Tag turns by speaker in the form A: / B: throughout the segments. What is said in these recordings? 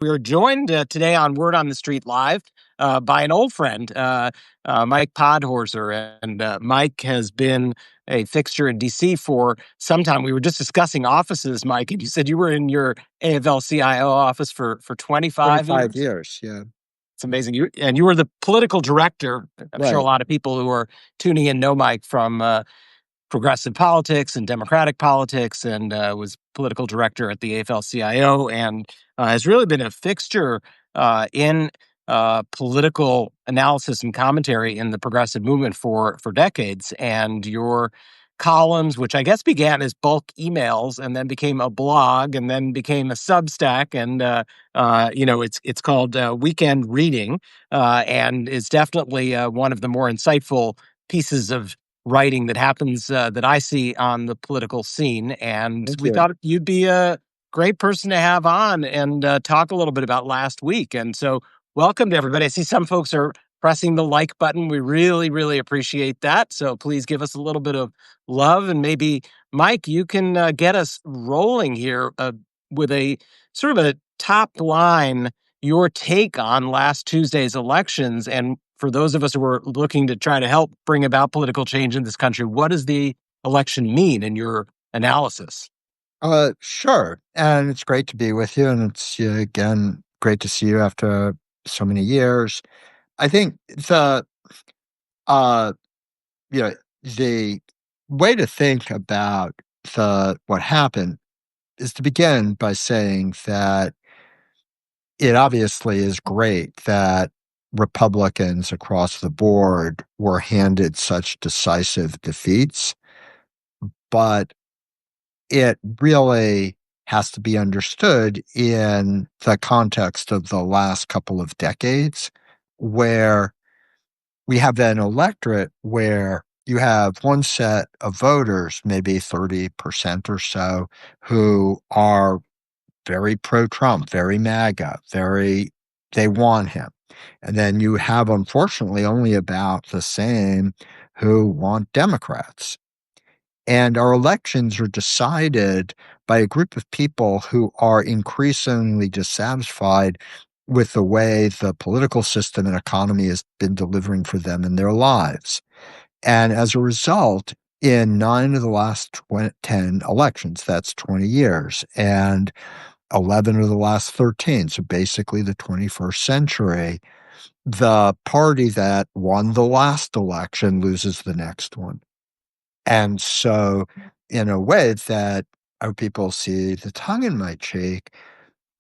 A: We are joined today on Word on the Street Live by an old friend, Mike Podhorzer. And Mike has been a fixture in DC for some time. We were just discussing offices, Mike, and you said you were in your AFL-CIO office for 25
B: 25
A: years.
B: years, yeah.
A: It's amazing. You were the political director. I'm sure a
B: Right.
A: lot of people who are tuning in know Mike from progressive politics and democratic politics, and was political director at the AFL-CIO, and has really been a fixture in political analysis and commentary in the progressive movement for decades. And your columns, which I guess began as bulk emails and then became a blog and then became a Substack, and it's called Weekend Reading, and is definitely one of the more insightful pieces of writing that happens that I see on the political scene. And
B: Thank
A: we
B: you.
A: thought you'd be a great person to have on and talk a little bit about last week. And so, welcome to everybody. I see some folks are pressing the like button. We really, really appreciate that. So, please give us a little bit of love. And maybe, Mike, you can get us rolling here with a sort of a top line, your take on last Tuesday's elections. And for those of us who are looking to try to help bring about political change in this country, what does the election mean in your analysis?
B: Sure. And it's great to be with you. And it's, again, great to see you after so many years. I think uh, you know, the way to think about what happened is to begin by saying that it obviously is great that Republicans across the board were handed such decisive defeats, but it really has to be understood in the context of the last couple of decades, where we have an electorate where you have one set of voters, maybe 30% or so, who are very pro-Trump, very MAGA, they want him. And then you have, unfortunately, only about the same who want Democrats. And our elections are decided by a group of people who are increasingly dissatisfied with the way the political system and economy has been delivering for them in their lives. And as a result, in 9 of the last 10 elections, that's 20 years, and 11 of the last 13, so basically the 21st century, the party that won the last election loses the next one. And so, in a way that our people see the tongue in my cheek,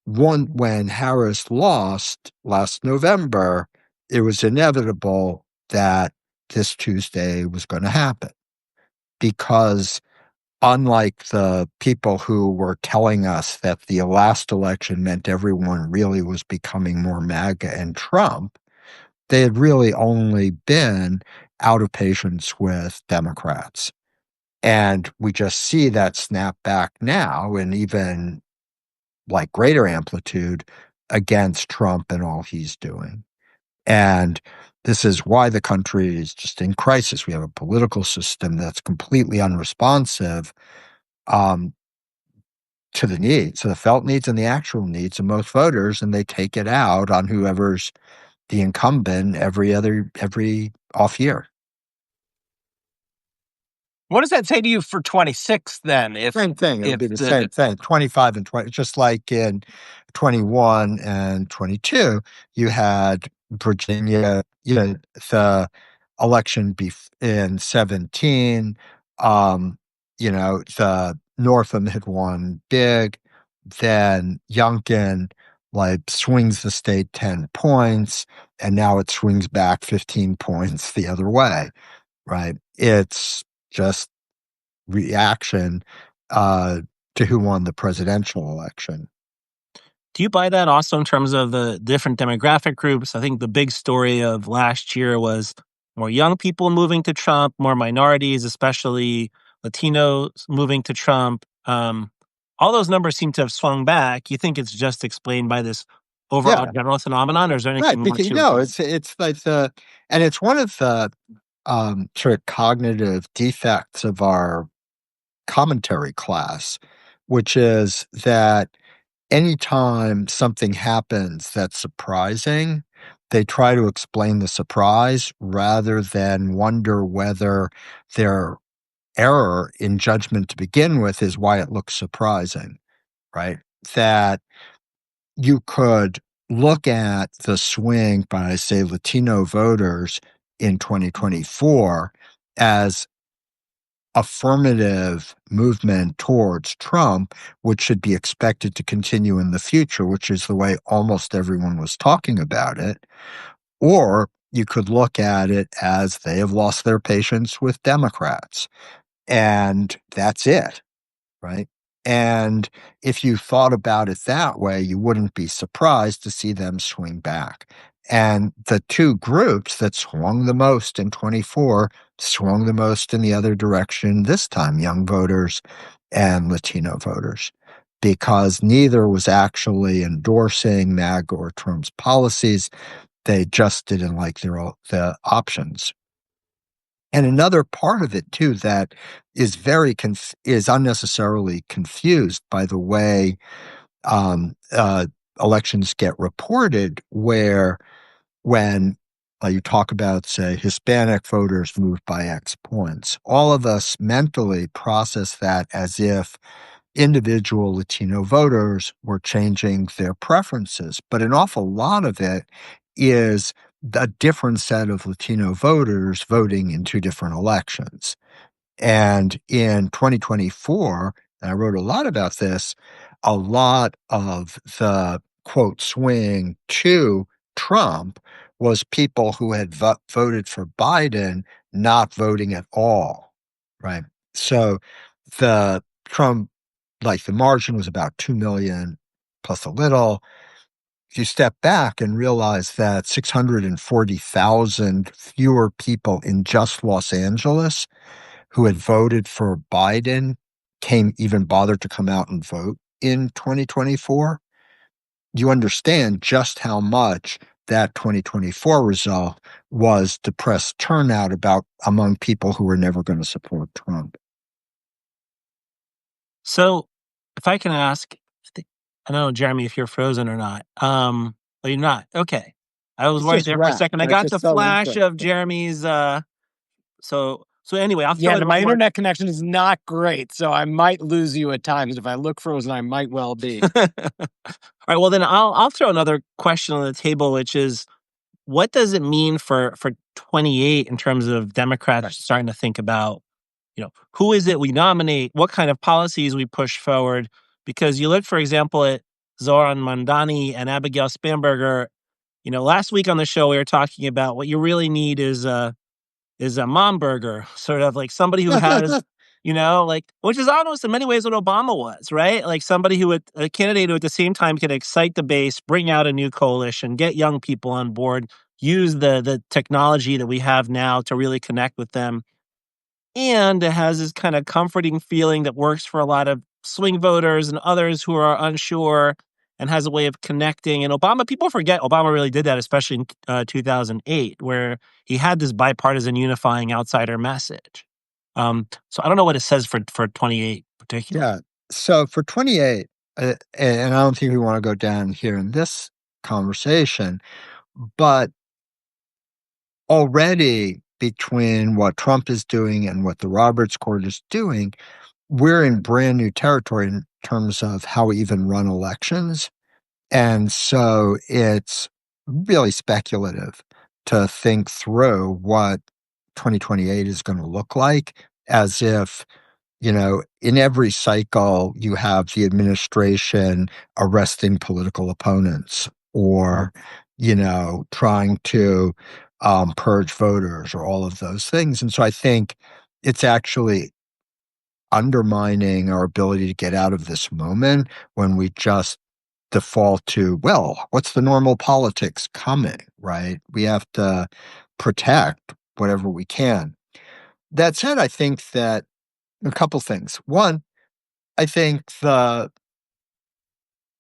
B: when Harris lost last November, it was inevitable that this Tuesday was going to happen because unlike the people who were telling us that the last election meant everyone really was becoming more MAGA and Trump, they had really only been out of patience with Democrats. And we just see that snap back now in even like greater amplitude against Trump and all he's doing. And this is why the country is just in crisis. We have a political system that's completely unresponsive um, to the needs, to the felt needs and the actual needs of most voters, and they take it out on whoever's the incumbent every off year.
A: What does that say to you for 26 then?
B: Same thing. It'll
A: If
B: be the
A: the
B: same thing. 25 and 20, just like in 21 and 22, you had Virginia, the election in 17, the Northam had won big. Then Youngkin like swings the state 10 points, and now it swings back 15 points the other way, right? It's just reaction uh, to who won the presidential election.
C: Do you buy that also in terms of the different demographic groups? I think the big story of last year was more young people moving to Trump, more minorities, especially Latinos moving to Trump. All those numbers seem to have swung back. You think it's just explained by this overall
B: Yeah,
C: general phenomenon, or is there
B: right.
C: anything more
B: Because
C: to it?
B: it's like and it's one of the sort of cognitive defects of our commentary class, which is that anytime something happens that's surprising, they try to explain the surprise rather than wonder whether their error in judgment to begin with is why it looks surprising, right? That you could look at the swing by, say, Latino voters in 2024 as affirmative movement towards Trump, which should be expected to continue in the future, which is the way almost everyone was talking about it. Or you could look at it as they have lost their patience with Democrats, and that's it, right? And if you thought about it that way, you wouldn't be surprised to see them swing back. And the two groups that swung the most in 24 swung the most in the other direction this time, young voters and Latino voters, because neither was actually endorsing MAGA or Trump's policies. They just didn't like the options. And another part of it too that is is unnecessarily confused by the way um, uh, elections get reported, where when you talk about, say, Hispanic voters moved by X points, all of us mentally process that as if individual Latino voters were changing their preferences. But an awful lot of it is a different set of Latino voters voting in two different elections. And in 2024, and I wrote a lot about this, a lot of the quote swing to Trump was people who had voted for Biden not voting at all, right? So the Trump, like the margin was about 2 million plus a little. If you step back and realize that 640,000 fewer people in just Los Angeles who had voted for Biden even bothered to come out and vote in 2024, you understand just how much that 2024 result was depressed turnout among people who were never going to support Trump.
C: So, if I can ask, I don't know, Jeremy, if you're frozen or not. Oh, you're not. Okay. I was
A: It's
C: worried
A: just
C: there for a
A: wrapped.
C: second. I
A: That's
C: got the
A: just so
C: flash
A: interesting.
C: of Jeremy's. So anyway, I'll throw
A: Yeah,
C: in
A: my
C: one more.
A: internet connection is not great, so I might lose you at times. If I look frozen, I might well be.
C: All right. Well, then I'll throw another question on the table, which is, what does it mean for 28 in terms of Democrats
A: Right.
C: starting to think about, who is it we nominate, what kind of policies we push forward? Because you look, for example, at Zoran Mandani and Abigail Spanberger. Last week on the show we were talking about what you really need is a mom burger, sort of like somebody who has, like, which is almost in many ways what Obama was, right? Like somebody a candidate who at the same time can excite the base, bring out a new coalition, get young people on board, use the technology that we have now to really connect with them. And it has this kind of comforting feeling that works for a lot of swing voters and others who are unsure, and has a way of connecting. And people forget Obama really did that, especially in 2008, where he had this bipartisan unifying outsider message. So I don't know what it says for 28 particularly.
B: Yeah. So for 28, and I don't think we want to go down here in this conversation, but already between what Trump is doing and what the Roberts Court is doing, we're in brand new territory in terms of how we even run elections. And so it's really speculative to think through what 2028 is going to look like, as if, in every cycle, you have the administration arresting political opponents or, trying to purge voters or all of those things. And so I think it's actually undermining our ability to get out of this moment when we just default to, well, what's the normal politics coming, right? We have to protect whatever we can. That said, I think that a couple things. One, I think the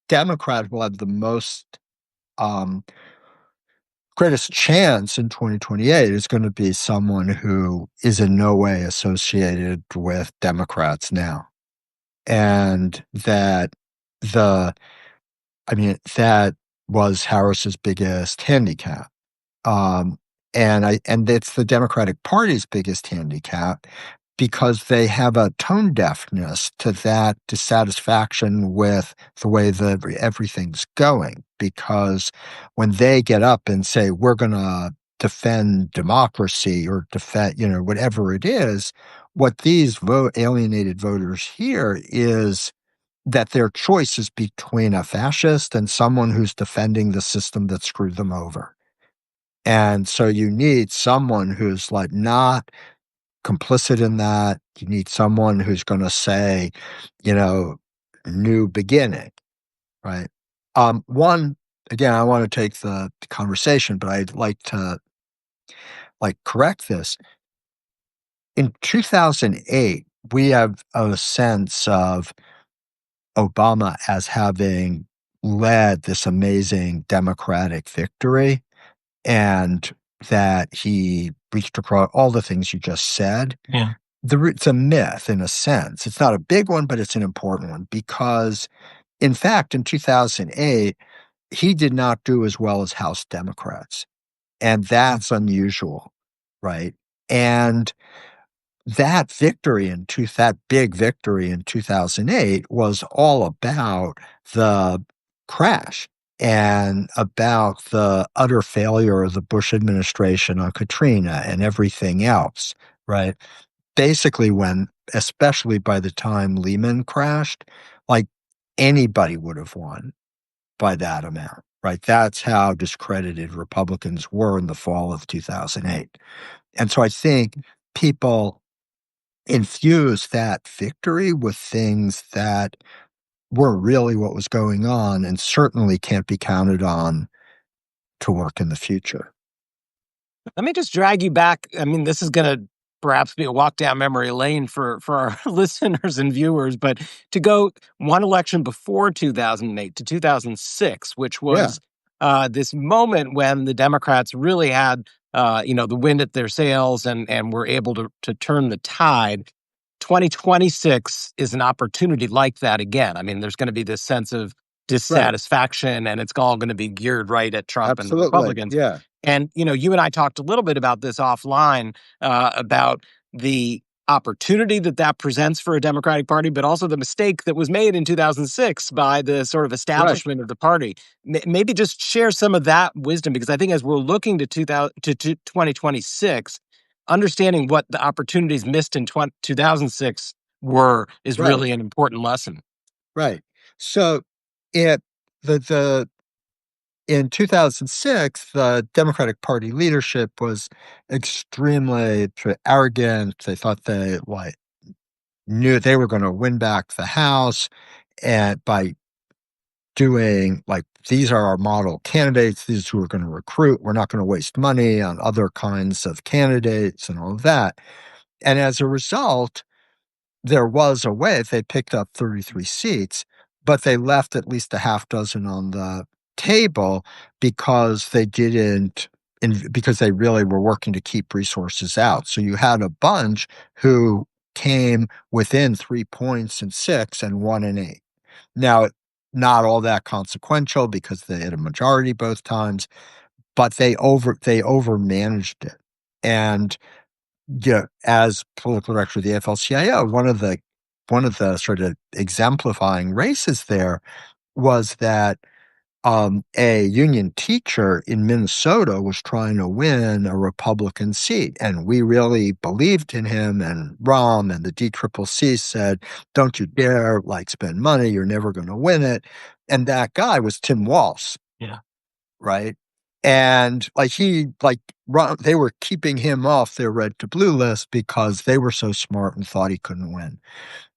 B: Democrat will have the most um, greatest chance in 2028 is going to be someone who is in no way associated with Democrats now. And that the I mean, that was Harris's biggest handicap. Um, and it's the Democratic Party's biggest handicap because they have a tone deafness to that dissatisfaction with the way that everything's going. Because when they get up and say, we're going to defend democracy or defend, whatever it is, what these alienated voters hear is that their choice is between a fascist and someone who's defending the system that screwed them over. And so you need someone who's like not complicit in that. You need someone who's going to say, you know, new beginning, right? One, again, I want to take the conversation, but I'd like to correct this. In 2008, we have a sense of Obama as having led this amazing Democratic victory and that he reached across all the things you just said.
C: Yeah.
B: It's a myth in a sense. It's not a big one, but it's an important one because, in fact, in 2008, he did not do as well as House Democrats. And that's unusual, right? And that big victory in 2008 was all about the crash and about the utter failure of the Bush administration on Katrina and everything else, right? Basically, especially by the time Lehman crashed, like anybody would have won by that amount, right? That's how discredited Republicans were in the fall of 2008. And so I think people infuse that victory with things that weren't really what was going on and certainly can't be counted on to work in the future.
A: Let me just drag you back. I mean, this is going to perhaps be a walk down memory lane for our listeners and viewers, but to go one election before 2008 to 2006, which
B: Yeah.
A: was this moment when the Democrats really had, the wind at their sails and were able to turn the tide. 2026 is an opportunity like that again. I mean, there's going to be this sense of dissatisfaction, and it's all going to be geared right at Trump and the
B: Absolutely.
A: Republicans.
B: Yeah.
A: And, you and I talked a little bit about this offline, about the opportunity that presents for a Democratic Party, but also the mistake that was made in 2006 by the sort of establishment of the party. Maybe just share some of that wisdom, because I think as we're looking to 2026, understanding what the opportunities missed in 2006 is
B: Right.
A: really an important lesson.
B: Right. So it the in 2006, the Democratic Party leadership was extremely arrogant. They thought they knew they were going to win back the House, and by doing these are our model candidates, these who are going to recruit. We're not going to waste money on other kinds of candidates and all of that. And as a result, there was a way they picked up 33 seats, but they left at least a half dozen on the table because because they really were working to keep resources out. So you had a bunch who came within 3 points in 6 and 1 in 8. Now, not all that consequential because they had a majority both times, but they over managed it. And as political director of the AFL-CIO, one of the sort of exemplifying races there was that a union teacher in Minnesota was trying to win a Republican seat, and we really believed in him. And Rahm and the DCCC said, "Don't you dare spend money; you're never going to win it." And that guy was Tim Walz.
C: Yeah.
B: Right. And they were keeping him off their red to blue list because they were so smart and thought he couldn't win.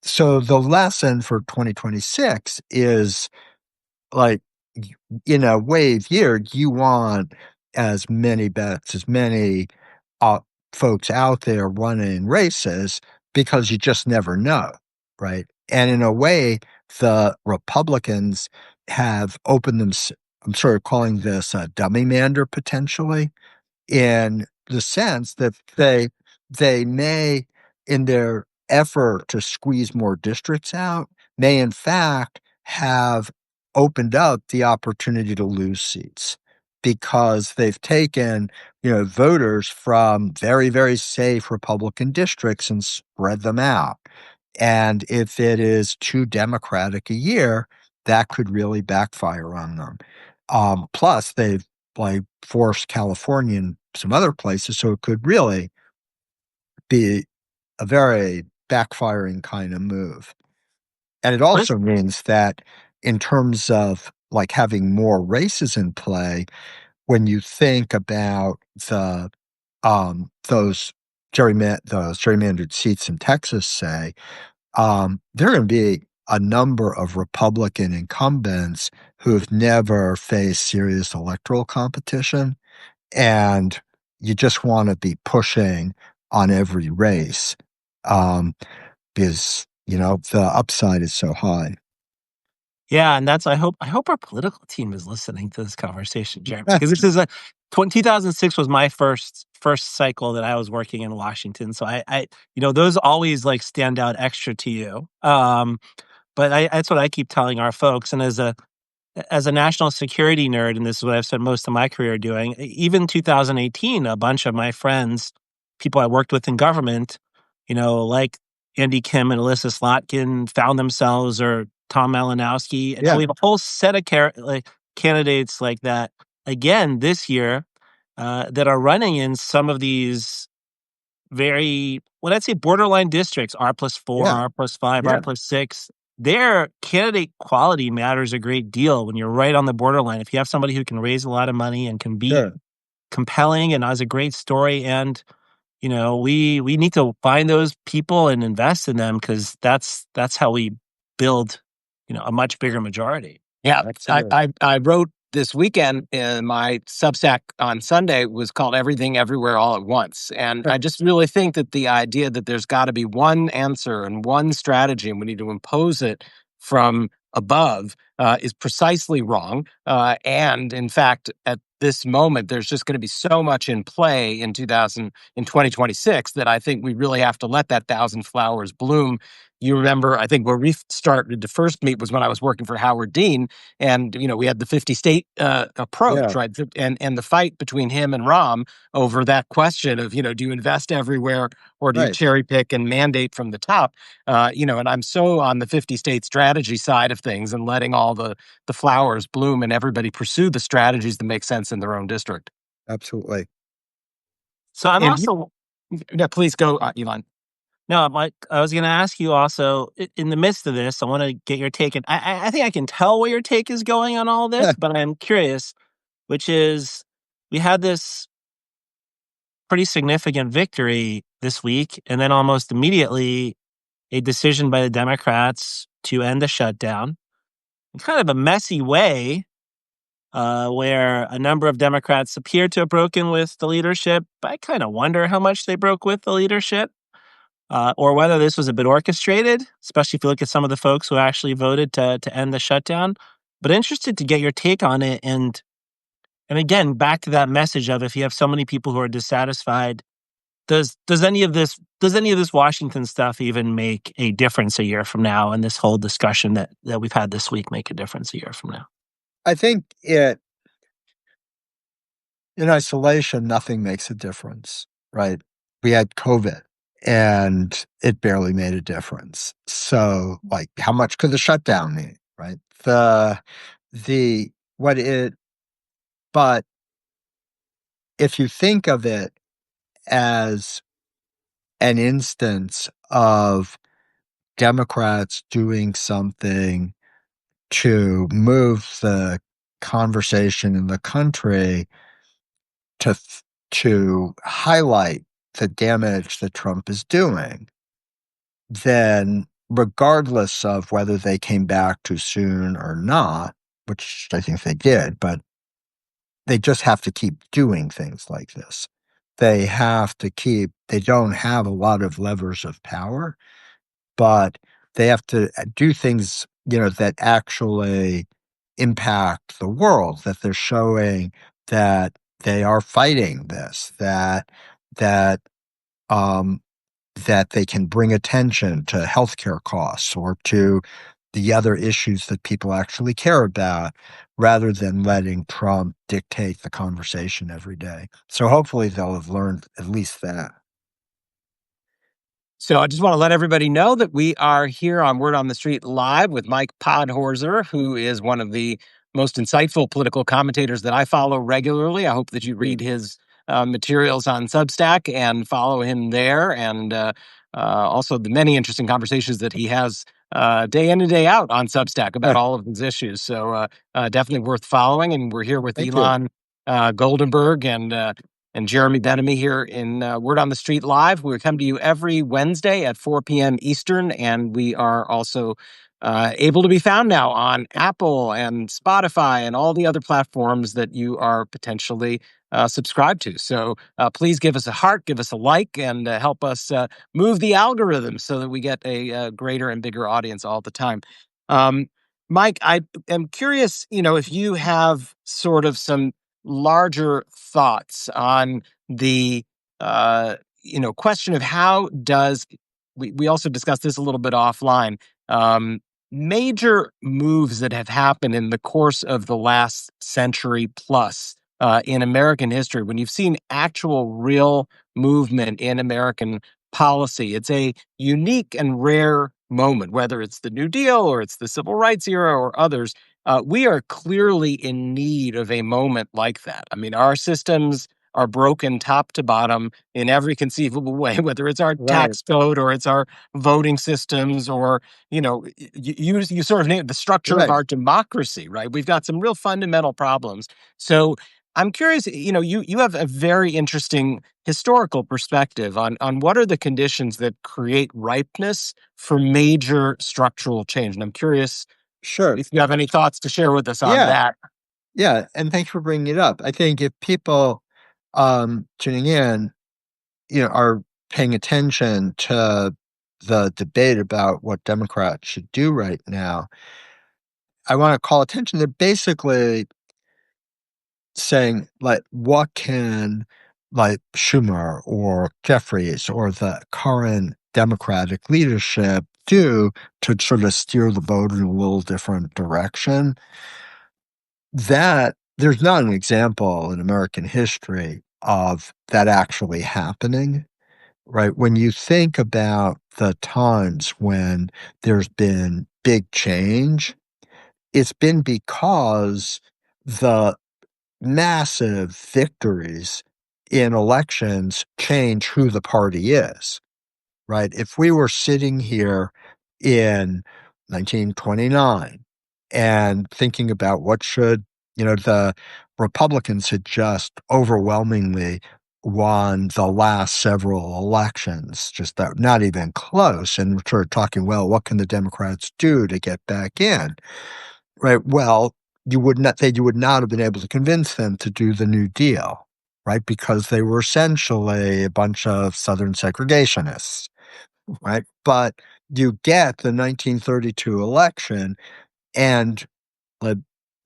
B: So the lesson for 2026 is in a wave year, you want as many bets, as many folks out there running races because you just never know. Right. And in a way, the Republicans have opened them. I'm sort of calling this a dummy mander potentially, in the sense that they may, in their effort to squeeze more districts out, may in fact have opened up the opportunity to lose seats because they've taken, voters from very, very safe Republican districts and spread them out. And if it is too Democratic a year, that could really backfire on them. Plus, they've like forced California and some other places, so it could really be a very backfiring kind of move. And it
C: What is
B: also means that in terms of like having more races in play, when you think about those gerrymandered seats in Texas, say, there are going to be a number of Republican incumbents who've never faced serious electoral competition, and you just want to be pushing on every race um, because the upside is so high.
C: Yeah, and that's I hope our political team is listening to this conversation, Jeremy, because this is a 2006 was my first cycle that I was working in Washington. So those always like stand out extra to you. But that's what I keep telling our folks. And as a national security nerd, and this is what I've spent most of my career doing, even 2018, a bunch of my friends, people I worked with in government, like Andy Kim and Alyssa Slotkin, found themselves, or Tom Malinowski, and
B: Yeah,
C: we have a whole set of candidates like that again this year that are running in some of these very, what I'd say, borderline districts, R+4,
B: yeah,
C: R+5,
B: yeah,
C: R+6. Their candidate quality matters a great deal when you're right on the borderline. If you have somebody who can raise a lot of money and can be
B: sure.
C: compelling and has a great story, and we need to find those people and invest in them, because that's how we build a much bigger majority.
A: Yeah,
B: Absolutely.
A: I wrote this weekend in my Substack on Sunday was called Everything Everywhere All at Once. And I just really think that the idea that there's got to be one answer and one strategy and we need to impose it from above is precisely wrong. And in fact, at this moment, there's just going to be so much in play in 2026 that I think we really have to let that thousand flowers bloom. You remember, I think where we started to first meet was when I was working for Howard Dean, and we had the 50 state approach,
B: Yeah,
A: right? And the fight between him and Rahm over that question of do you invest everywhere or do you
B: right.
A: cherry pick and mandate from the top? And I'm so on the 50 state strategy side of things and letting all the flowers bloom and everybody pursue the strategies that make sense in their own district.
B: Absolutely.
C: So I'm
A: And
C: also
A: yeah, please go, Elon.
C: No, Mike, I was going to ask you also, in the midst of this, I want to get your take. And I think I can tell where your take is going on all this, but I'm curious, which is, we had this pretty significant victory this week, and then almost immediately a decision by the Democrats to end the shutdown in kind of a messy way, where a number of Democrats appear to have broken with the leadership. But I kind of wonder how much they broke with the leadership. Or whether this was a bit orchestrated, especially if you look at some of the folks who actually voted to end the shutdown. But interested to get your take on it, and again, back to that message of, if you have so many people who are dissatisfied, does any of this Washington stuff even make a difference a year from now? And this whole discussion that we've had this week make a difference a year from now?
B: I think in isolation, nothing makes a difference, right? We had COVID and it barely made a difference. So, like, how much could the shutdown mean, right? The, what it, but if you think of it as an instance of Democrats doing something to move the conversation in the country to to highlight the damage that Trump is doing, then regardless of whether they came back too soon or not, which I think they did, but they just have to keep doing things like this. They don't have a lot of levers of power, but they have to do things, that actually impact the world, that they're showing that they are fighting this, that um, that they can bring attention to healthcare costs or to the other issues that people actually care about, rather than letting Trump dictate the conversation every day. So hopefully they'll have learned at least that.
A: So I just want to let everybody know that we are here on Word on the Street Live with Mike Podhorzer, who is one of the most insightful political commentators that I follow regularly. I hope that you read his materials on Substack and follow him there, and also the many interesting conversations that he has day in and day out on Substack about all of these issues. So definitely worth following. And we're here with
B: Thank
A: Elon Goldenberg and Jeremy Benamy here in Word on the Street Live. We come to you every Wednesday at 4 p.m. Eastern, and we are also able to be found now on Apple and Spotify and all the other platforms that you are potentially subscribed to. So please give us a heart, give us a like, and help us move the algorithm so that we get a greater and bigger audience all the time. Mike, I am curious, if you have sort of some larger thoughts on the question of how does we also discussed this a little bit offline, major moves that have happened in the course of the last century plus in American history, when you've seen actual real movement in American policy. It's a unique and rare moment, whether it's the New Deal or it's the Civil Rights era or others. We are clearly in need of a moment like that. I mean, our systems are broken top to bottom in every conceivable way, whether it's our tax code or it's our voting systems, or, you sort of named the structure of our democracy, right? We've got some real fundamental problems. So I'm curious, you have a very interesting historical perspective on what are the conditions that create ripeness for major structural change. And I'm curious if you have any thoughts to share with us on that.
B: Yeah, and thanks for bringing it up. I think if people tuning in, are paying attention to the debate about what Democrats should do right now, I want to call attention to basically saying, like, what can, like, Schumer or Jeffries or the current Democratic leadership do to sort of steer the boat in a little different direction? That there's not an example in American history of that actually happening, right? When you think about the times when there's been big change, it's been because the massive victories in elections change who the party is, right? If we were sitting here in 1929 and thinking about what should, the Republicans had just overwhelmingly won the last several elections, just that, not even close. And we're sort of talking, well, what can the Democrats do to get back in? Right. Well, you would not have been able to convince them to do the New Deal, right? Because they were essentially a bunch of Southern segregationists, right? But you get the 1932 election, and uh,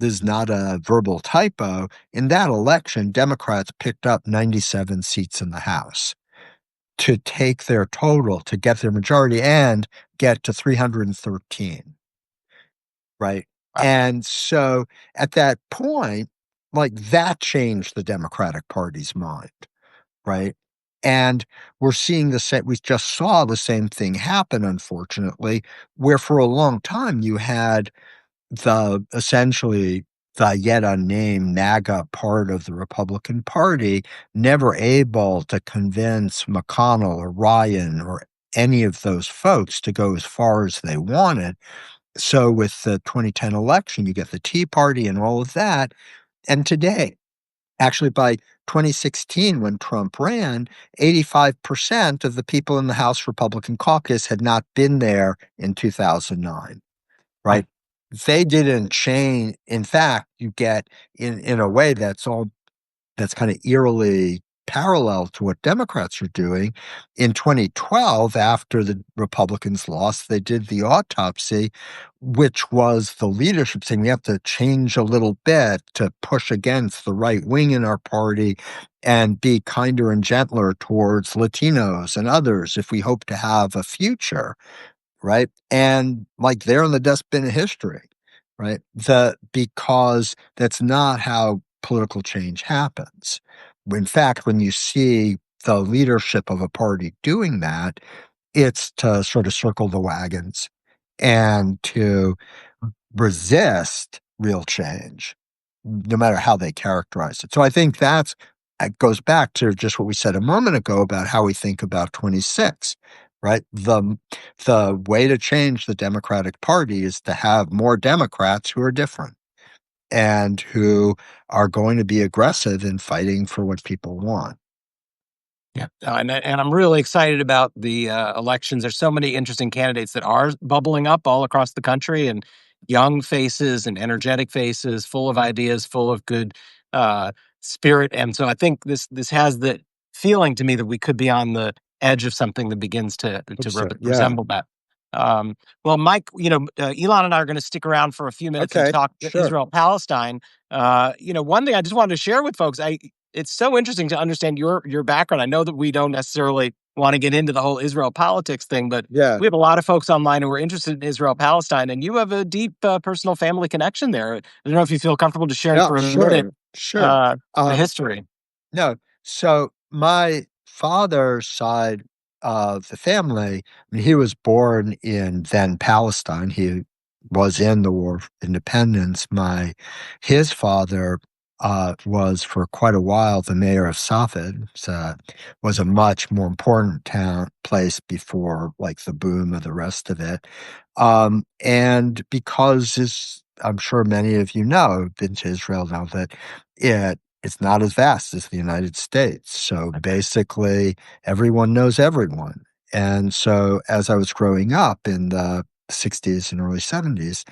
B: this is not a verbal typo. In that election, Democrats picked up 97 seats in the House to take their total, to get their majority and get to 313. Right. And so at that point, like, that changed the Democratic Party's mind. Right. And we're seeing the same, we just saw the same thing happen, unfortunately, where for a long time you had essentially the yet unnamed MAGA part of the Republican Party never able to convince McConnell or Ryan or any of those folks to go as far as they wanted. So with the 2010 election, you get the Tea Party and all of that. And today, actually by 2016, when Trump ran, 85% of the people in the House Republican caucus had not been there in 2009, right? They didn't change. In fact, you get in a way that's kind of eerily parallel to what Democrats are doing. In 2012, after the Republicans lost, they did the autopsy, which was the leadership saying we have to change a little bit to push against the right wing in our party and be kinder and gentler towards Latinos and others if we hope to have a future. right? And like they're in the dustbin of history, right? Because that's not how political change happens. In fact, when you see the leadership of a party doing that, it's to sort of circle the wagons and to resist real change, no matter how they characterize it. So I think that goes back to just what we said a moment ago about how we think about 26, right? The way to change the Democratic Party is to have more Democrats who are different and who are going to be aggressive in fighting for what people want.
A: Yeah, and I'm really excited about the elections. There's so many interesting candidates that are bubbling up all across the country, and young faces and energetic faces, full of ideas, full of good uh, spirit. And so I think this has the feeling to me that we could be on the edge of something that begins to
B: Hope so. Yeah.
A: resemble that. Well, Mike, Elon and I are going to stick around for a few minutes and
B: Okay.
A: talk
B: Sure.
A: Israel Palestine. One thing I just wanted to share with folks, it's so interesting to understand your background. I know that we don't necessarily want to get into the whole Israel politics thing, but
B: Yeah.
A: we have a lot of folks online who are interested in Israel Palestine, and you have a deep personal family connection there. I don't know if you feel comfortable to share
B: Yeah,
A: for a minute
B: sure.
A: the history.
B: No. So my father's side of the family, I mean, he was born in then Palestine. He was in the War of Independence. His father was for quite a while the mayor of Safed. So was a much more important place before like the boom of the rest of it. And because I'm sure many of you know, have been to Israel now that it's not as vast as the United States. So basically, everyone knows everyone. And so as I was growing up in the 60s and early 70s,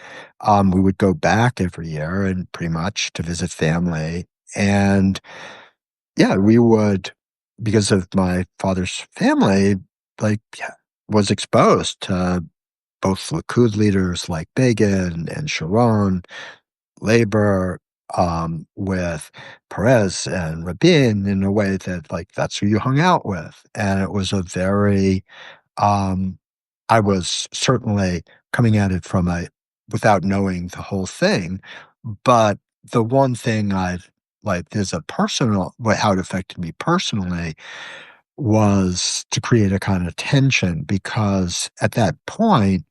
B: we would go back every year and pretty much to visit family. And yeah, we would, because of my father's family, like, was exposed to both Likud leaders like Begin and Sharon, labor with Perez and Rabin in a way that like that's who you hung out with. And it was a very I was certainly coming at it from a without knowing the whole thing. But the one thing I've like there's a personal way how it affected me personally was to create a kind of tension because at that point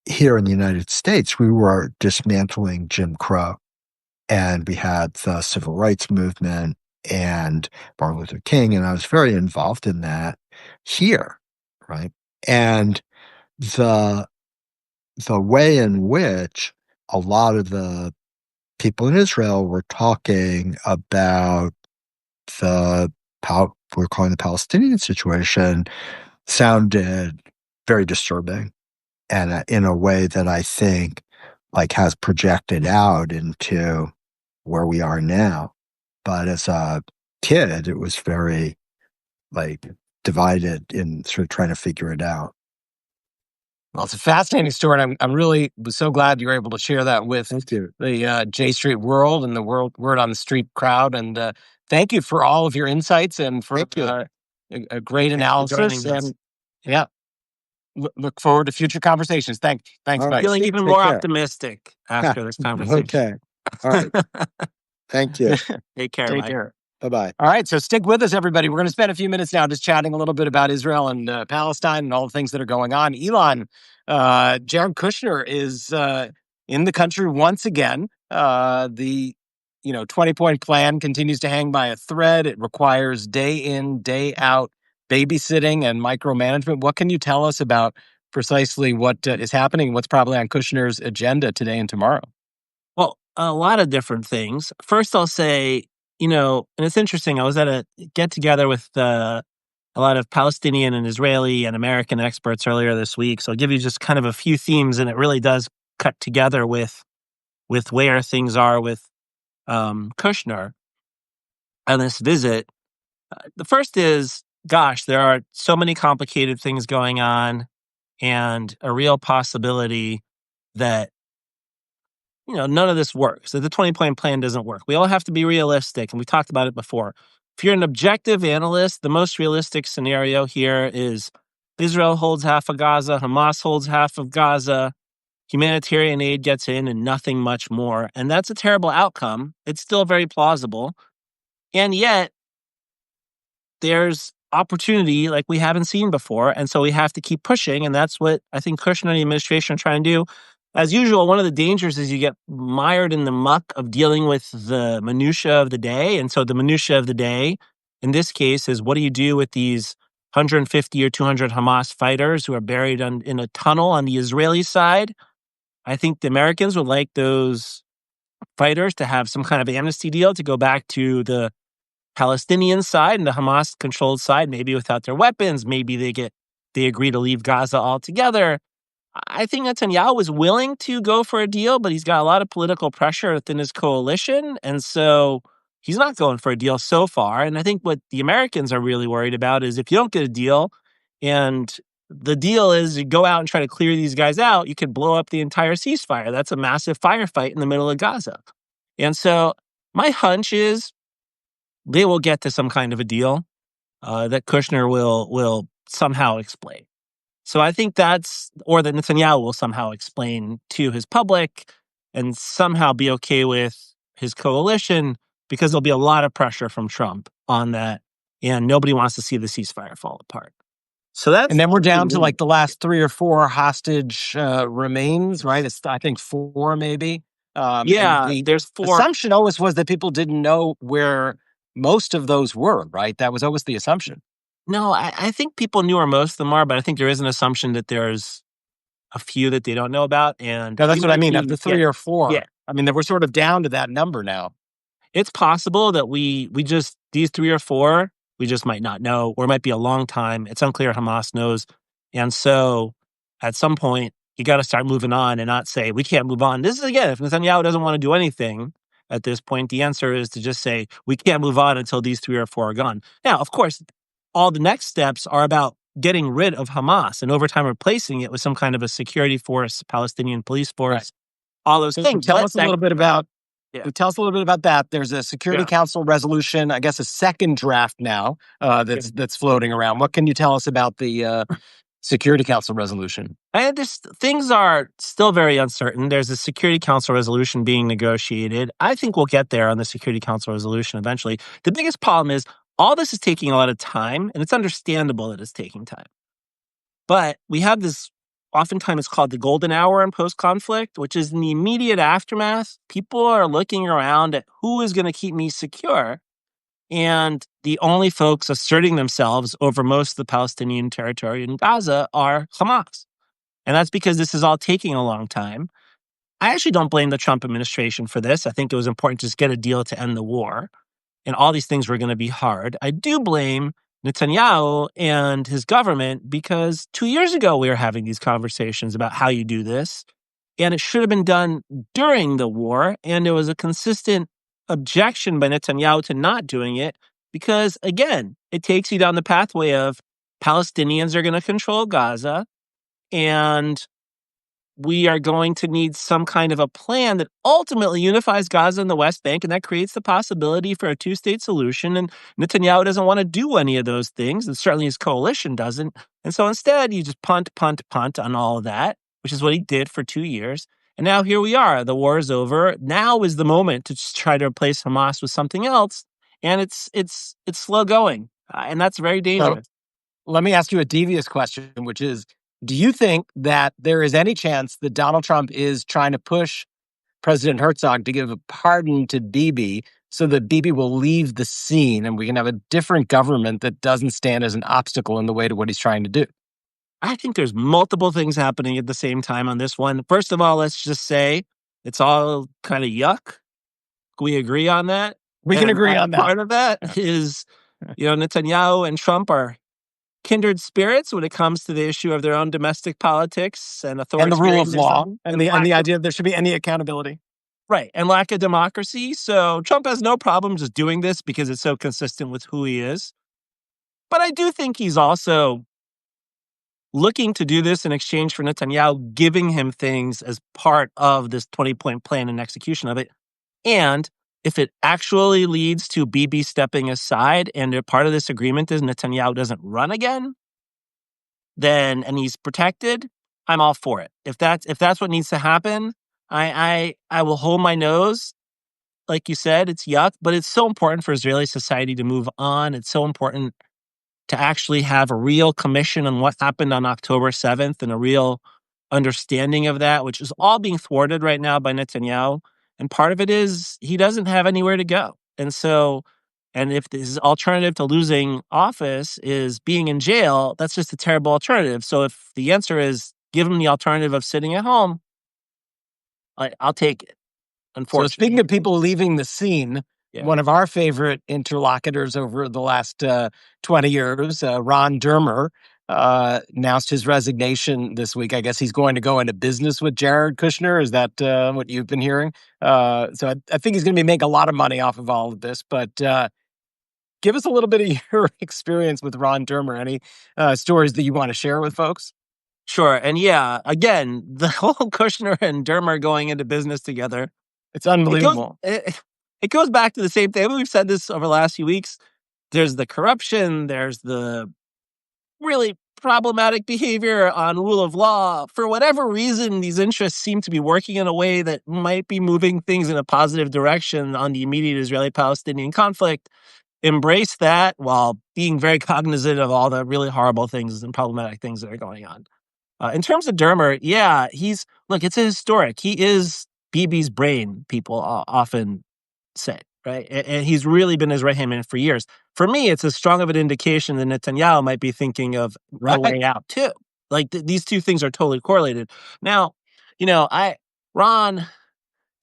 B: here in the United States, we were dismantling Jim Crow and we had the civil rights movement and Martin Luther King, and I was very involved in that here, right? And the the way in which a lot of the people in Israel were talking about the we're calling the Palestinian situation sounded very disturbing, and in a way that I think like has projected out into where we are now. But as a kid, it was very like divided in sort of trying to figure it out.
A: Well, it's a fascinating story, and I'm really was so glad you were able to share that with
B: Thank you.
A: the J Street world and the word on the street crowd. And thank you for all of your insights and for
B: Thank you.
A: a great
C: Thanks for
A: analysis.
C: joining us.
A: And yeah, look forward to future conversations. Thanks,
B: All right.
A: Mike.
C: Feeling even
B: Take
C: more
B: care.
C: optimistic after this conversation.
B: Okay. All right. Thank you.
C: Take care,
A: Take
C: Mike.
A: care.
B: Bye-bye.
A: All right, so stick with us, everybody. We're going to spend a few minutes now just chatting a little bit about Israel and Palestine and all the things that are going on. Elon, Jared Kushner is in the country once again. The 20-point plan continues to hang by a thread. It requires day in, day out babysitting and micromanagement. What can you tell us about precisely what is happening? What's probably on Kushner's agenda today and tomorrow?
C: Well, a lot of different things. First, I'll say, and it's interesting. I was at a get together with a lot of Palestinian and Israeli and American experts earlier this week. So I'll give you just kind of a few themes, and it really does cut together with where things are with Kushner on this visit. The first is, gosh, there are so many complicated things going on, and a real possibility that none of this works, that the 20-point plan doesn't work. We all have to be realistic, and we talked about it before. If you're an objective analyst, the most realistic scenario here is Israel holds half of Gaza, Hamas holds half of Gaza, humanitarian aid gets in and nothing much more. And that's a terrible outcome. It's still very plausible. And yet, there's opportunity like we haven't seen before. And so we have to keep pushing. And that's what I think Kushner and the administration are trying to do. As usual, one of the dangers is you get mired in the muck of dealing with the minutia of the day. And so the minutia of the day, in this case, is what do you do with these 150 or 200 Hamas fighters who are buried in a tunnel on the Israeli side? I think the Americans would like those fighters to have some kind of amnesty deal to go back to the Palestinian side and the Hamas-controlled side, maybe without their weapons. Maybe they agree to leave Gaza altogether. I think Netanyahu was willing to go for a deal, but he's got a lot of political pressure within his coalition, and so he's not going for a deal so far. And I think what the Americans are really worried about is if you don't get a deal, and the deal is you go out and try to clear these guys out, you could blow up the entire ceasefire. That's a massive firefight in the middle of Gaza. And so my hunch is they will get to some kind of a deal that Kushner will somehow explain. So I think or that Netanyahu will somehow explain to his public and somehow be okay with his coalition, because there'll be a lot of pressure from Trump on that, and nobody wants to see the ceasefire fall apart. So
A: And then we're down to like the last 3 or 4 hostage remains, right? It's, I think, 4 maybe.
C: Yeah,
A: and
C: there's
A: the
C: 4.
A: assumption always was that people didn't know where most of those were, right? That was always the assumption.
C: No, I think people knew where most of them are, but I think there is an assumption that there's a few that they don't know about. And
A: No, that's what I mean. Of the 3 or 4,
C: yeah,
A: I mean, we're sort of down to that number now.
C: it's possible that we just, these 3 or 4, we just might not know, or it might be a long time. It's unclear Hamas knows. And so at some point, you got to start moving on and not say, we can't move on. This is, again, if Netanyahu doesn't want to do anything at this point, the answer is to just say, we can't move on until these 3 or 4 are gone. Now, of course, all the next steps are about getting rid of Hamas and over time replacing it with some kind of a security force, Palestinian police force, right, all those things.
A: Tell us a little bit about that. There's a Security Council resolution, I guess a second draft now that's floating around. What can you tell us about the Security Council resolution?
C: Things are still very uncertain. There's a Security Council resolution being negotiated. I think we'll get there on the Security Council resolution eventually. The biggest problem is all this is taking a lot of time, and it's understandable that it's taking time. But we have this, oftentimes it's called the golden hour in post-conflict, which is in the immediate aftermath. People are looking around at who is going to keep me secure. And the only folks asserting themselves over most of the Palestinian territory in Gaza are Hamas. And that's because this is all taking a long time. I actually don't blame the Trump administration for this. I think it was important to just get a deal to end the war. And all these things were going to be hard. I do blame Netanyahu and his government because 2 years ago we were having these conversations about how you do this. And it should have been done during the war. And there was a consistent objection by Netanyahu to not doing it because, again, it takes you down the pathway of Palestinians are going to control Gaza, and we are going to need some kind of a plan that ultimately unifies Gaza and the West Bank, and that creates the possibility for a two-state solution. And Netanyahu doesn't want to do any of those things, and certainly his coalition doesn't. And so instead, you just punt on all of that, which is what he did for 2 years. And now here we are. The war is over. Now is the moment to just try to replace Hamas with something else, and it's slow going, and that's very dangerous.
A: So, let me ask you a devious question, which is, do you think that there is any chance that Donald Trump is trying to push President Herzog to give a pardon to Bibi so that Bibi will leave the scene and we can have a different government that doesn't stand as an obstacle in the way to what he's trying to do?
C: I think there's multiple things happening at the same time on this one. First of all, let's just say it's all kind of yuck. Can we agree on that?
A: We can agree on that.
C: Part of that is, Netanyahu and Trump are kindred spirits when it comes to the issue of their own domestic politics and
A: and the rule of law and the idea that there should be any accountability.
C: Right, and lack of democracy. So Trump has no problem just doing this because it's so consistent with who he is. But I do think he's also looking to do this in exchange for Netanyahu giving him things as part of this 20-point plan and execution of it. And if it actually leads to Bibi stepping aside and a part of this agreement is Netanyahu doesn't run again, then and he's protected, I'm all for it. If that's what needs to happen, I will hold my nose. Like you said, it's yuck, but it's so important for Israeli society to move on. It's so important to actually have a real commission on what happened on October 7th and a real understanding of that, which is all being thwarted right now by Netanyahu. And part of it is he doesn't have anywhere to go. And if his alternative to losing office is being in jail, that's just a terrible alternative. So if the answer is give him the alternative of sitting at home, I'll take it.
A: So speaking
C: Unfortunately.
A: of people leaving the scene,
C: Yeah.
A: one of our favorite interlocutors over the last 20 years, Ron Dermer, announced his resignation this week. I guess he's going to go into business with Jared Kushner. Is that what you've been hearing? So I think he's going to be making a lot of money off of all of this. But give us a little bit of your experience with Ron Dermer. Any stories that you want to share with folks?
C: Sure. And yeah, again, the whole Kushner and Dermer going into business together,
A: It's unbelievable.
C: it goes back to the same thing. We've said this over the last few weeks. There's the corruption. There's the really problematic behavior on rule of law. For whatever reason, these interests seem to be working in a way that might be moving things in a positive direction on the immediate Israeli-Palestinian conflict. Embrace that while being very cognizant of all the really horrible things and problematic things that are going on. In terms of Dermer, yeah, it's a historic. He is Bibi's brain, people often say, right? And he's really been his right-hand man for years. For me, it's as strong of an indication that Netanyahu might be thinking of a way out too. Like these two things are totally correlated. Now, Ron,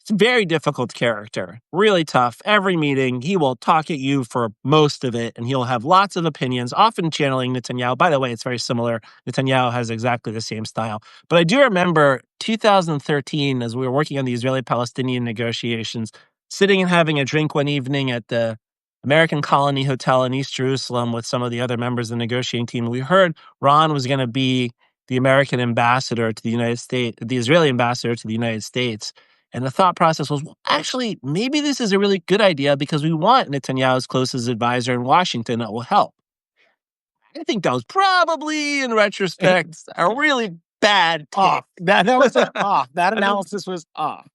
C: it's a very difficult character, really tough. Every meeting, he will talk at you for most of it, and he'll have lots of opinions, often channeling Netanyahu. By the way, it's very similar. Netanyahu has exactly the same style. But I do remember 2013, as we were working on the Israeli-Palestinian negotiations, sitting and having a drink one evening at the American Colony Hotel in East Jerusalem with some of the other members of the negotiating team. We heard Ron was going to be the American ambassador to the United States, the Israeli ambassador to the United States. And the thought process was, well, actually, maybe this is a really good idea because we want Netanyahu's closest advisor in Washington that will help. I think that was probably, in retrospect, a really bad
A: off. That was off. That analysis was off.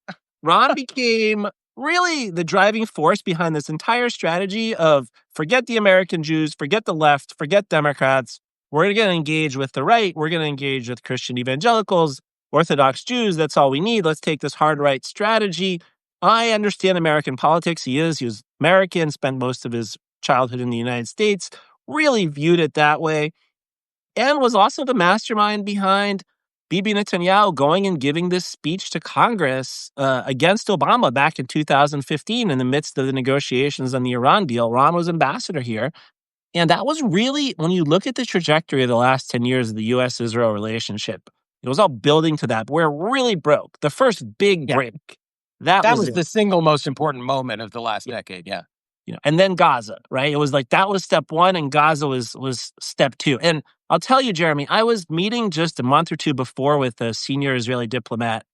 C: Ron became really the driving force behind this entire strategy of forget the American Jews, forget the left, forget Democrats. We're going to engage with the right. We're going to engage with Christian evangelicals, Orthodox Jews. That's all we need. Let's take this hard right strategy. I understand American politics. He was American, spent most of his childhood in the United States, really viewed it that way, and was also the mastermind behind Bibi Netanyahu going and giving this speech to Congress against Obama back in 2015 in the midst of the negotiations on the Iran deal. Ron was ambassador here. And that was really, when you look at the trajectory of the last 10 years of the U.S.-Israel relationship, it was all building to that, where it really broke. The first big break. That was
A: the single most important moment of the last decade, yeah.
C: And then Gaza, right? It was like that was step one, and Gaza was step two. And I'll tell you, Jeremy, I was meeting just a month or two before with a senior Israeli diplomat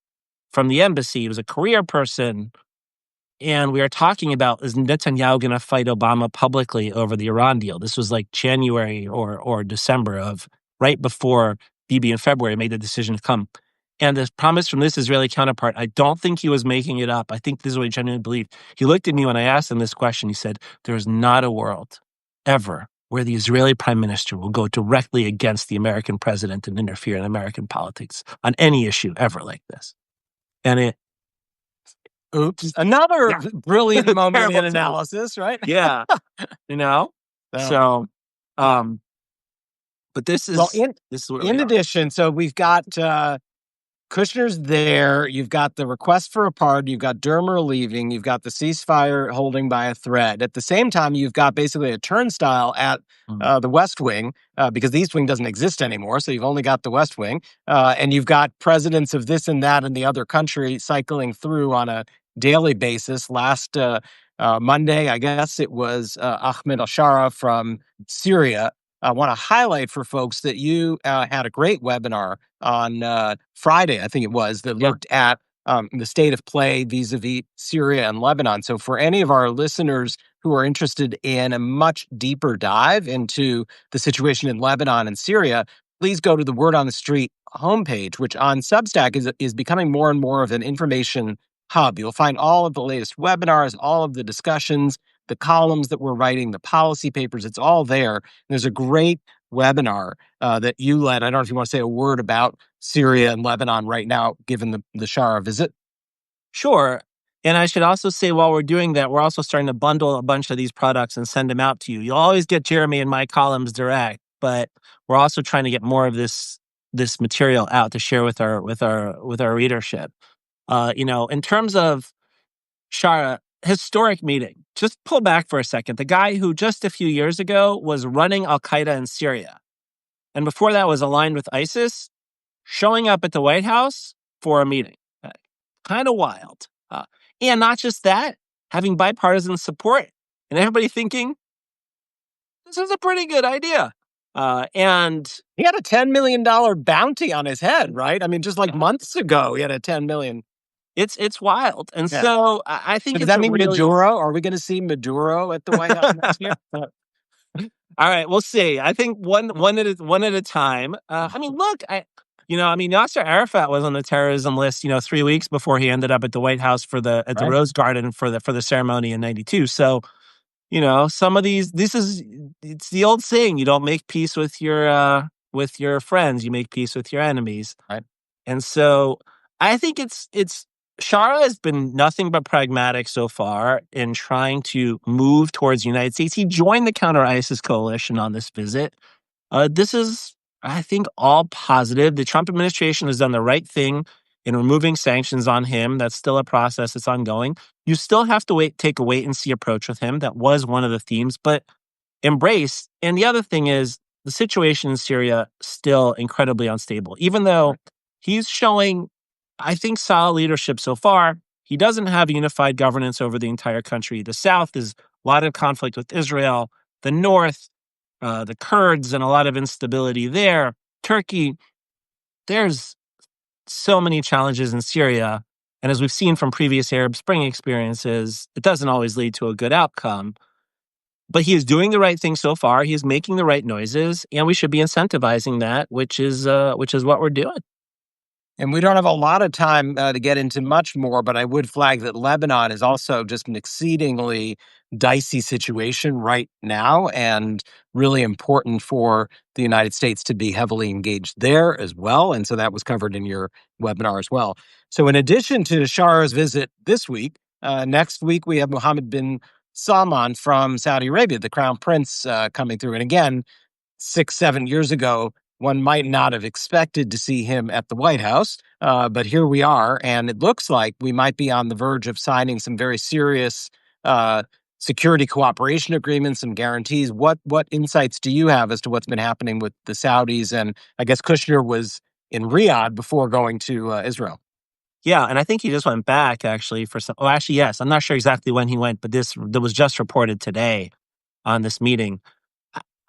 C: from the embassy. He was a career person. And we were talking about, is Netanyahu going to fight Obama publicly over the Iran deal? This was like January or December of right before Bibi in February made the decision to come. And the promise from this Israeli counterpart, I don't think he was making it up. I think this is what he genuinely believed. He looked at me when I asked him this question. He said, there is not a world ever where the Israeli prime minister will go directly against the American president and interfere in American politics on any issue ever like this. And
A: oops. Another brilliant moment in analysis, right?
C: Yeah. So, but this is, this is what
A: in addition, so we've got Kushner's there. You've got the request for a pardon. You've got Dermer leaving. You've got the ceasefire holding by a thread. At the same time, you've got basically a turnstile at the West Wing because the East Wing doesn't exist anymore. So you've only got the West Wing. And you've got presidents of this and that in the other country cycling through on a daily basis. Last Monday, I guess it was Ahmed al-Shara from Syria. I want to highlight for folks that you had a great webinar on Friday, I think it was, that looked at the state of play vis-a-vis Syria and Lebanon. So for any of our listeners who are interested in a much deeper dive into the situation in Lebanon and Syria, please go to the Word on the Street homepage, which on Substack is becoming more and more of an information hub. You'll find all of the latest webinars, all of the discussions, the columns that we're writing, the policy papers. It's all there. And there's a great webinar that you led. I don't know if you want to say a word about Syria and Lebanon right now, given the Shara visit.
C: Sure. And I should also say, while we're doing that, we're also starting to bundle a bunch of these products and send them out to you. You'll always get Jeremy and my columns direct, but we're also trying to get more of this material out to share with our readership. In terms of Shara, historic meeting. Just pull back for a second. The guy who just a few years ago was running Al Qaeda in Syria, and before that was aligned with ISIS, showing up at the White House for a meeting. Kind of wild. And not just that, having bipartisan support and everybody thinking, this is a pretty good idea. And
A: he had a $10 million bounty on his head, right? I mean, just like months ago, he had a $10 million.
C: It's wild. And so I think
A: does that mean Maduro? Are we going to see Maduro at the White House next year?
C: All right, we'll see. I think one at a time. I mean, look, Yasser Arafat was on the terrorism list, 3 weeks before he ended up at the White House at the Rose Garden for the ceremony in '92. So, some of these, it's the old saying: you don't make peace with your friends, you make peace with your enemies.
A: Right.
C: And so, I think it's Shara has been nothing but pragmatic so far in trying to move towards the United States. He joined the counter-ISIS coalition on this visit. This is, I think, all positive. The Trump administration has done the right thing in removing sanctions on him. That's still a process that's ongoing. You still have to take a wait-and-see approach with him. That was one of the themes, but embrace. And the other thing is the situation in Syria still incredibly unstable. Even though he's showing, I think, solid leadership so far, he doesn't have unified governance over the entire country. The South is a lot of conflict with Israel. The North, the Kurds, and a lot of instability there. Turkey, there's so many challenges in Syria. And as we've seen from previous Arab Spring experiences, it doesn't always lead to a good outcome. But he is doing the right thing so far. He is making the right noises, and we should be incentivizing that, which is what we're doing.
A: And we don't have a lot of time to get into much more, but I would flag that Lebanon is also just an exceedingly dicey situation right now, and really important for the United States to be heavily engaged there as well. And so that was covered in your webinar as well. So in addition to Shara's visit this week, next week we have Mohammed bin Salman from Saudi Arabia, the crown prince, coming through. And again, 6-7 years ago, one might not have expected to see him at the White House, but here we are, and it looks like we might be on the verge of signing some very serious security cooperation agreements, some guarantees. What insights do you have as to what's been happening with the Saudis? And I guess Kushner was in Riyadh before going to Israel.
C: Yeah, and I think he just went back actually for some. Oh, actually, yes. I'm not sure exactly when he went, but that was just reported today on this meeting.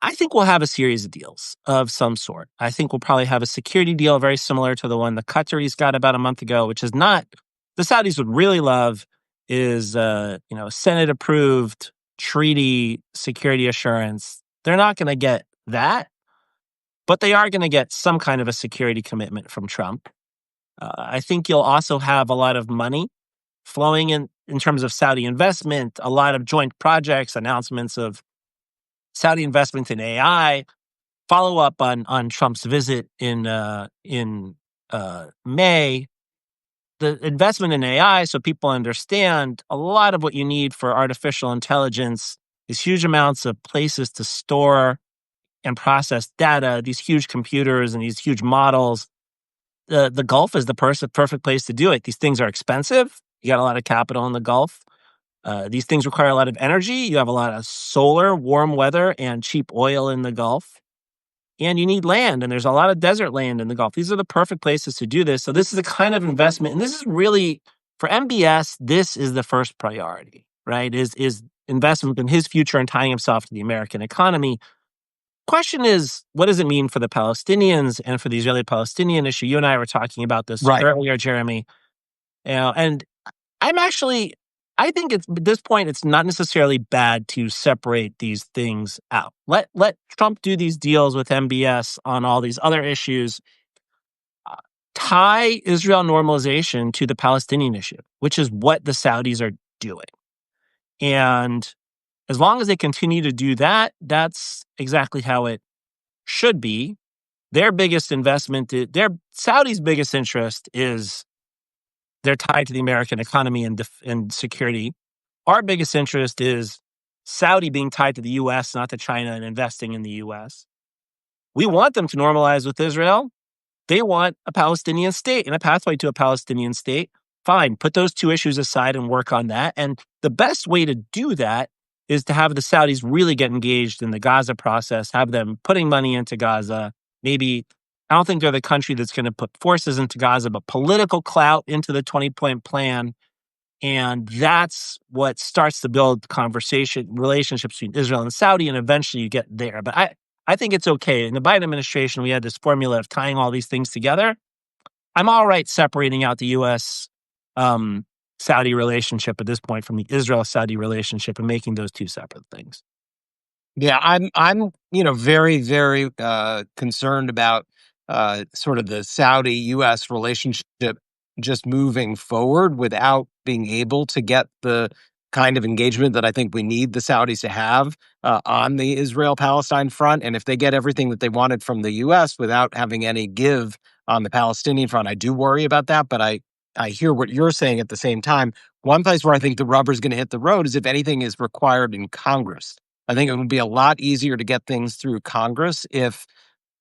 C: I think we'll have a series of deals of some sort. I think we'll probably have a security deal very similar to the one the Qataris got about a month ago, which is not, the Saudis would really love is, Senate-approved treaty security assurance. They're not going to get that, but they are going to get some kind of a security commitment from Trump. I think you'll also have a lot of money flowing in terms of Saudi investment, a lot of joint projects, announcements of Saudi investment in AI, follow up on Trump's visit in May. The investment in AI, so people understand a lot of what you need for artificial intelligence, these huge amounts of places to store and process data, these huge computers and these huge models. The Gulf is the perfect place to do it. These things are expensive. You got a lot of capital in the Gulf. These things require a lot of energy. You have a lot of solar, warm weather, and cheap oil in the Gulf. And you need land, and there's a lot of desert land in the Gulf. These are the perfect places to do this. So this is the kind of investment, and this is really, for MBS, this is the first priority, right? Is investment in his future and tying himself to the American economy. Question is, what does it mean for the Palestinians and for the Israeli-Palestinian issue? You and I were talking about this earlier, Jeremy. And I'm actually I think at this point, it's not necessarily bad to separate these things out. Let Trump do these deals with MBS on all these other issues. Uh, Tie Israel normalization to the Palestinian issue, which is what the Saudis are doing. And as long as they continue to do that, that's exactly how it should be. Their biggest investment, their Saudi's biggest interest is they're tied to the American economy and security. Our biggest interest is Saudi being tied to the U.S., not to China, and investing in the U.S. We want them to normalize with Israel. They want a Palestinian state and a pathway to a Palestinian state. Fine, put those two issues aside and work on that. And the best way to do that is to have the Saudis really get engaged in the Gaza process, have them putting money into Gaza. Maybe, I don't think they're the country that's going to put forces into Gaza, but political clout into the 20-point plan. And that's what starts to build relationships between Israel and Saudi, and eventually you get there. But I think it's okay. In the Biden administration, we had this formula of tying all these things together. I'm all right separating out the U.S. Saudi relationship at this point from the Israel-Saudi relationship and making those two separate things.
A: Yeah, I'm very, very concerned about sort of the Saudi-U.S. relationship just moving forward without being able to get the kind of engagement that I think we need the Saudis to have on the Israel-Palestine front. And if they get everything that they wanted from the U.S. without having any give on the Palestinian front, I do worry about that. But I hear what you're saying at the same time. One place where I think the rubber's going to hit the road is if anything is required in Congress. I think it would be a lot easier to get things through Congress if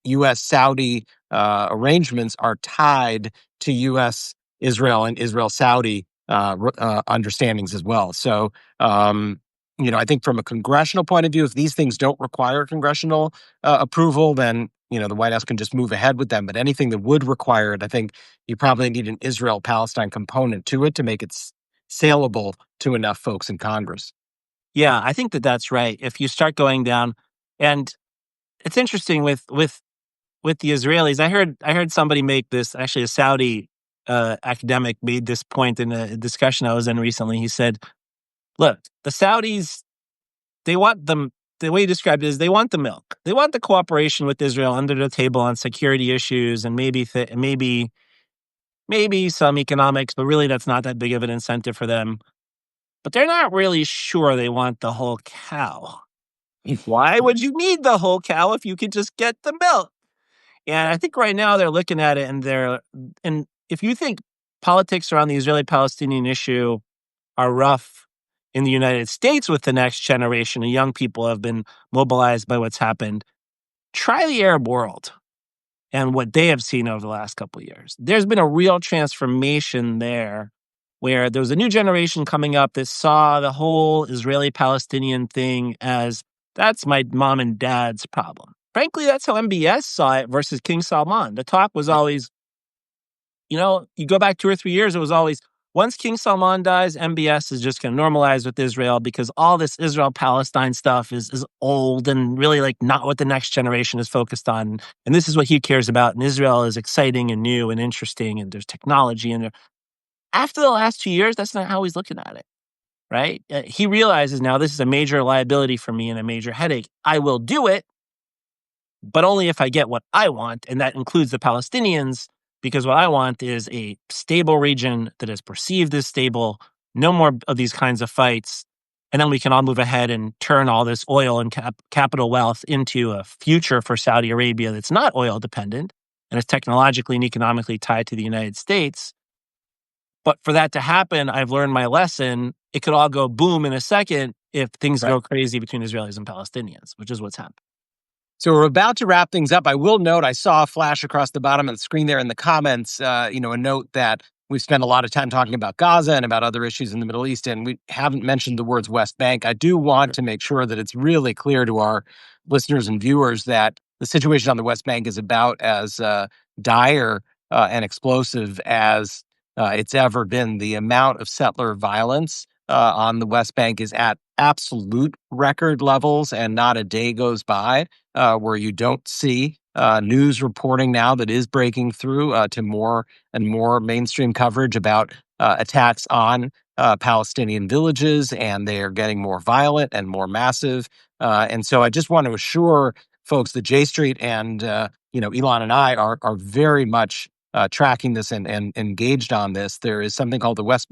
A: U.S.-Saudi arrangements are tied to U.S.-Israel and Israel-Saudi understandings as well. So, I think from a congressional point of view, if these things don't require congressional approval, then the White House can just move ahead with them. But anything that would require it, I think you probably need an Israel-Palestine component to it to make it saleable to enough folks in Congress.
C: Yeah, I think that's right. If you start going down, and it's interesting with the Israelis. I heard somebody make this. Actually, a Saudi academic made this point in a discussion I was in recently. He said, "Look, the Saudis, they want them." The way he described it is they want the milk. They want the cooperation with Israel under the table on security issues and maybe some economics, but really that's not that big of an incentive for them. But they're not really sure they want the whole cow. Why would you need the whole cow if you could just get the milk? And I think right now they're looking at it and if you think politics around the Israeli-Palestinian issue are rough in the United States with the next generation of young people have been mobilized by what's happened, try the Arab world and what they have seen over the last couple of years. There's been a real transformation there where there was a new generation coming up that saw the whole Israeli-Palestinian thing as that's my mom and dad's problem. Frankly, that's how MBS saw it versus King Salman. The talk was always, you go back 2 or 3 years, it was always, once King Salman dies, MBS is just going to normalize with Israel because all this Israel-Palestine stuff is old and really like not what the next generation is focused on. And this is what he cares about. And Israel is exciting and new and interesting and there's technology in there. After the last 2 years, that's not how he's looking at it, right? He realizes now this is a major liability for me and a major headache. I will do it, but only if I get what I want, and that includes the Palestinians, because what I want is a stable region that is perceived as stable, no more of these kinds of fights, and then we can all move ahead and turn all this oil and capital wealth into a future for Saudi Arabia that's not oil dependent and is technologically and economically tied to the United States. But for that to happen, I've learned my lesson. It could all go boom in a second if things go crazy between Israelis and Palestinians, which is what's happened.
A: So we're about to wrap things up. I will note, I saw a flash across the bottom of the screen there in the comments, a note that we've spent a lot of time talking about Gaza and about other issues in the Middle East, and we haven't mentioned the words West Bank. I do want to make sure that it's really clear to our listeners and viewers that the situation on the West Bank is about as dire and explosive as it's ever been. The amount of settler violence on the West Bank is at absolute record levels, and not a day goes by where you don't see news reporting now that is breaking through to more and more mainstream coverage about attacks on Palestinian villages, and they are getting more violent and more massive. And so I just want to assure folks that J Street and Elon and I are very much tracking this and engaged on this. There is something called the West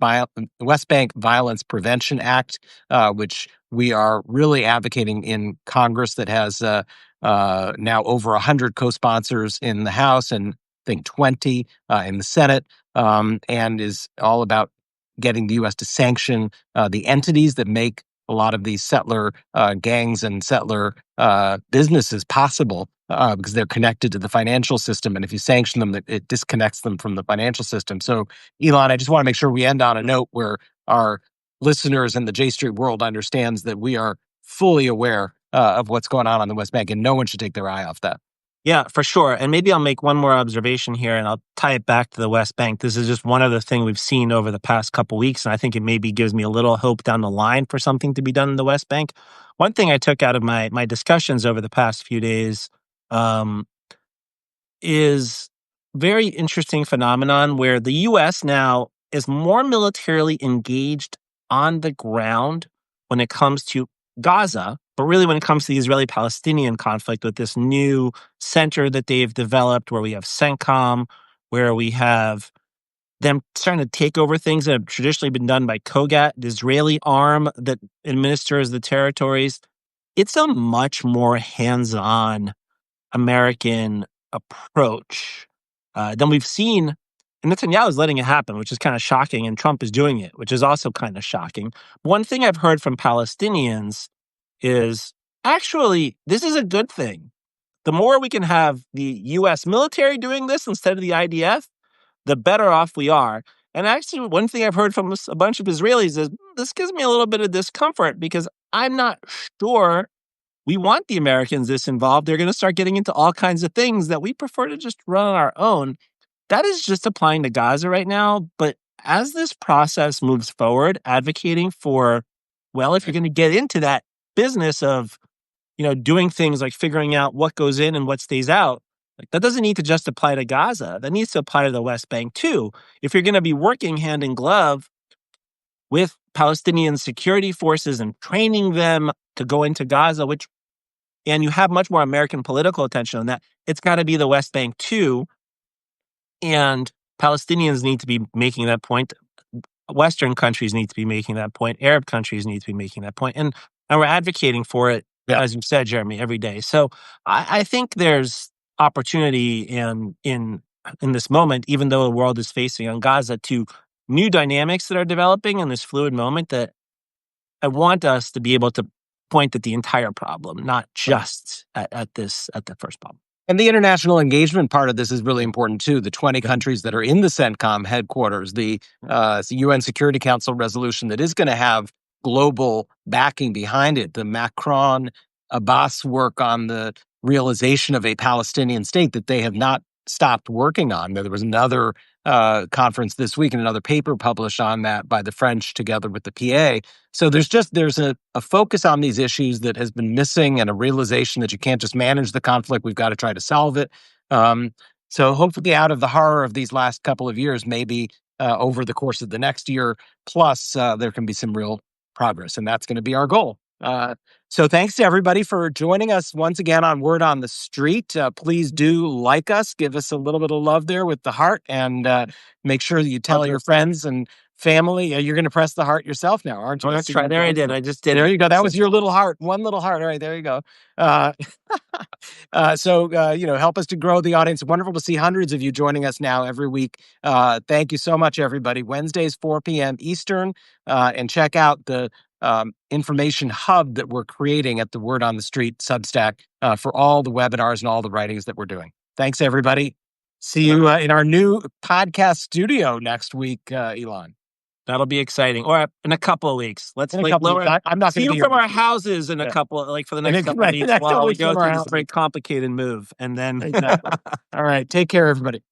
A: Bank Violence Prevention Act, which we are really advocating in Congress, that has now over 100 co-sponsors in the House and I think 20 in the Senate, and is all about getting the U.S. to sanction the entities that make a lot of these settler gangs and settler businesses possible, because they're connected to the financial system. And if you sanction them, it disconnects them from the financial system. So, Elon, I just want to make sure we end on a note where our listeners in the J Street world understands that we are fully aware of what's going on the West Bank, and no one should take their eye off that.
C: Yeah, for sure. And maybe I'll make one more observation here, and I'll tie it back to the West Bank. This is just one other thing we've seen over the past couple weeks, and I think it maybe gives me a little hope down the line for something to be done in the West Bank. One thing I took out of my discussions over the past few days is very interesting phenomenon where the U.S. now is more militarily engaged on the ground when it comes to Gaza, but really when it comes to the Israeli-Palestinian conflict, with this new center that they've developed where we have CENTCOM, where we have them starting to take over things that have traditionally been done by COGAT, the Israeli arm that administers the territories. It's a much more hands-on American approach than we've seen. And Netanyahu is letting it happen, which is kind of shocking, and Trump is doing it, which is also kind of shocking. One thing I've heard from Palestinians is, actually, this is a good thing. The more we can have the U.S. military doing this instead of the IDF, the better off we are. And actually, one thing I've heard from a bunch of Israelis is, this gives me a little bit of discomfort because I'm not sure we want the Americans this involved. They're going to start getting into all kinds of things that we prefer to just run on our own. That is just applying to Gaza right now. But as this process moves forward, advocating for, well, if you're going to get into that business of, doing things like figuring out what goes in and what stays out, like, that doesn't need to just apply to Gaza. That needs to apply to the West Bank too. If you're going to be working hand in glove with Palestinian security forces and training them to go into Gaza, and you have much more American political attention on that, it's got to be the West Bank too. And Palestinians need to be making that point. Western countries need to be making that point. Arab countries need to be making that point. And we're advocating for it, as you said, Jeremy, every day. So I think there's opportunity in this moment, even though the world is facing on Gaza, to new dynamics that are developing in this fluid moment, that I want us to be able to point at the entire problem, not just at the first problem.
A: And the international engagement part of this is really important too. The 20 countries that are in the CENTCOM headquarters, the UN Security Council resolution that is going to have global backing behind it, the Macron-Abbas work on the realization of a Palestinian state that they have not stopped working on. There was another conference this week and another paper published on that by the French together with the PA. So there's a focus on these issues that has been missing, and a realization that you can't just manage the conflict. We've got to try to solve it. So hopefully out of the horror of these last couple of years, maybe over the course of the next year plus, there can be some real progress, and that's going to be our goal. So thanks to everybody for joining us once again on Word on the Street. Please do like us, give us a little bit of love there with the heart, and make sure that you tell your friends and family. You're going to press the heart yourself now, aren't you?
C: Oh, that's right. There I did. I just did.
A: There you go. That was your little heart. One little heart. All right, there you go. So help us to grow the audience. Wonderful to see hundreds of you joining us now every week. Thank you so much, everybody. Wednesdays, 4 p.m. Eastern, and check out the information hub that we're creating at the Word on the Street Substack for all the webinars and all the writings that we're doing. Thanks, everybody. See you in our new podcast studio next week, Elon.
C: That'll be exciting. Or in a couple of weeks. Let's
A: I'm not going to
C: see you from our houses in a couple, for the next couple of weeks while we go through this very complicated move. And then
A: All right. Take care, everybody.